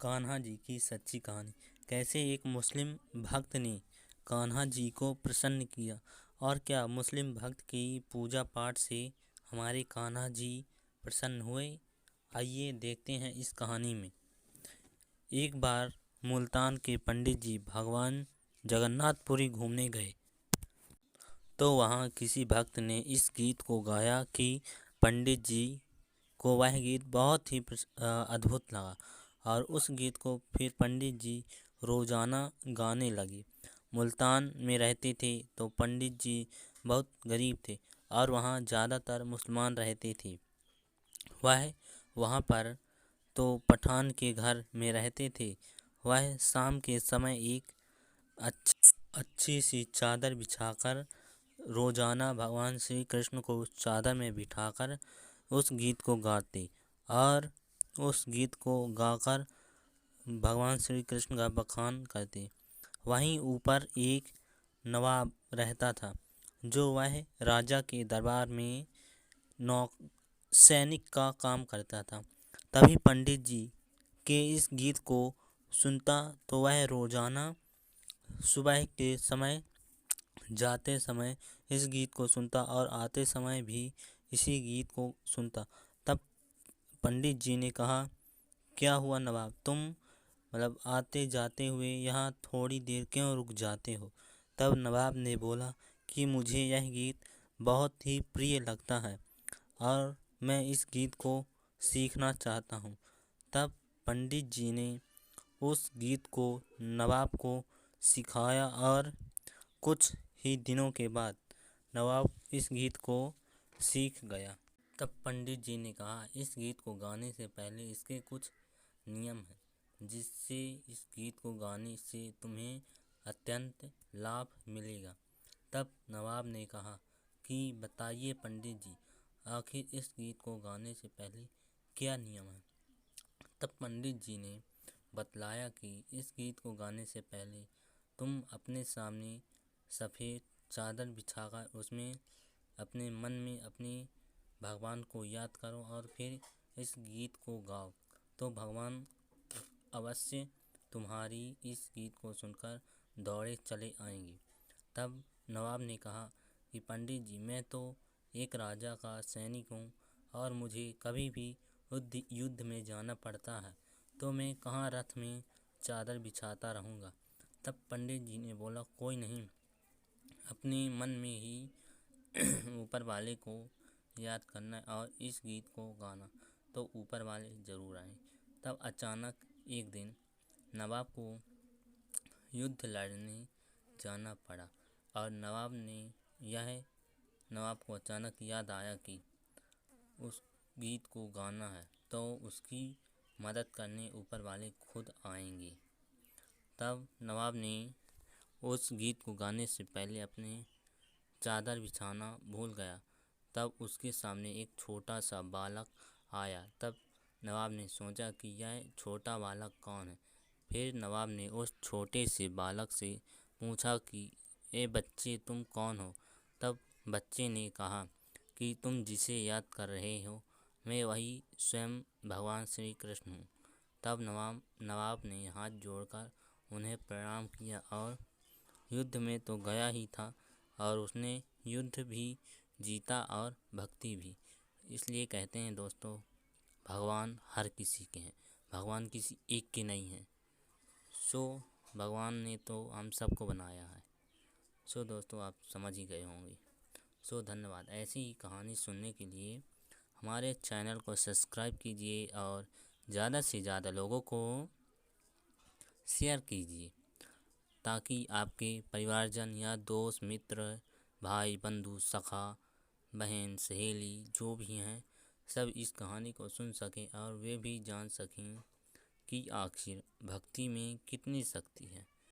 कान्हा जी की सच्ची कहानी। कैसे एक मुस्लिम भक्त ने कान्हा जी को प्रसन्न किया और क्या मुस्लिम भक्त की पूजा पाठ से हमारे कान्हा जी प्रसन्न हुए। आइए देखते हैं इस कहानी में। एक बार मुल्तान के पंडित जी भगवान जगन्नाथपुरी घूमने गए तो वहाँ किसी भक्त ने इस गीत को गाया कि पंडित जी को वह गीत बहुत ही अद्भुत लगा और उस गीत को फिर पंडित जी रोज़ाना गाने लगे। मुल्तान में रहते थे तो पंडित जी बहुत गरीब थे और वहाँ ज़्यादातर मुसलमान रहते थे। वह वहाँ पर तो पठान के घर में रहते थे। वह शाम के समय एक अच्छी सी चादर बिछाकर रोज़ाना भगवान श्री कृष्ण को उस चादर में बिठाकर उस गीत को गाते और उस गीत को गाकर भगवान श्री कृष्ण का बखान करते। वहीं ऊपर एक नवाब रहता था जो वह राजा के दरबार में सैनिक का काम करता था। तभी पंडित जी के इस गीत को सुनता तो वह रोज़ाना सुबह के समय जाते समय इस गीत को सुनता और आते समय भी इसी गीत को सुनता। तब पंडित जी ने कहा, क्या हुआ नवाब, तुम आते जाते हुए यहाँ थोड़ी देर क्यों रुक जाते हो। तब नवाब ने बोला कि मुझे यह गीत बहुत ही प्रिय लगता है और मैं इस गीत को सीखना चाहता हूँ। तब पंडित जी ने उस गीत को नवाब को सिखाया और कुछ ही दिनों के बाद नवाब इस गीत को सीख गया। तब पंडित जी ने कहा, इस गीत को गाने से पहले इसके कुछ नियम हैं जिससे इस गीत को गाने से तुम्हें अत्यंत लाभ मिलेगा। तब नवाब ने कहा कि बताइए पंडित जी, आखिर इस गीत को गाने से पहले क्या नियम है। तब पंडित जी ने बतलाया कि इस गीत को गाने से पहले तुम अपने सामने सफ़ेद चादर बिछाकर उसमें अपने मन में अपने भगवान को याद करो और फिर इस गीत को गाओ तो भगवान अवश्य तुम्हारी इस गीत को सुनकर दौड़े चले आएंगे। तब नवाब ने कहा कि पंडित जी, मैं तो एक राजा का सैनिक हूँ और मुझे कभी भी युद्ध में जाना पड़ता है तो मैं कहाँ रथ में चादर बिछाता रहूँगा। तब पंडित जी ने बोला, कोई नहीं, अपने मन में ही ऊपर वाले को याद करना और इस गीत को गाना तो ऊपर वाले ज़रूर आए। तब अचानक एक दिन नवाब को युद्ध लड़ने जाना पड़ा और नवाब को अचानक याद आया कि उस गीत को गाना है तो उसकी मदद करने ऊपर वाले खुद आएंगे। तब नवाब ने उस गीत को गाने से पहले अपने चादर बिछाना भूल गया। तब उसके सामने एक छोटा सा बालक आया। तब नवाब ने सोचा कि यह छोटा बालक कौन है। फिर नवाब ने उस छोटे से बालक से पूछा कि ए बच्चे, तुम कौन हो। तब बच्चे ने कहा कि तुम जिसे याद कर रहे हो मैं वही स्वयं भगवान श्री कृष्ण हूँ। तब नवाब ने हाथ जोड़कर उन्हें प्रणाम किया और युद्ध में तो गया ही था और उसने युद्ध भी जीता और भक्ति भी। इसलिए कहते हैं दोस्तों, भगवान हर किसी के हैं, भगवान किसी एक के नहीं हैं। भगवान ने तो हम सबको बनाया है। दोस्तों, आप समझ ही गए होंगे। धन्यवाद। ऐसी ही कहानी सुनने के लिए हमारे चैनल को सब्सक्राइब कीजिए और ज़्यादा से ज़्यादा लोगों को शेयर कीजिए ताकि आपके परिवारजन या दोस्त मित्र भाई बंधु सखा बहन सहेली जो भी हैं सब इस कहानी को सुन सकें और वे भी जान सकें कि आखिर भक्ति में कितनी शक्ति है।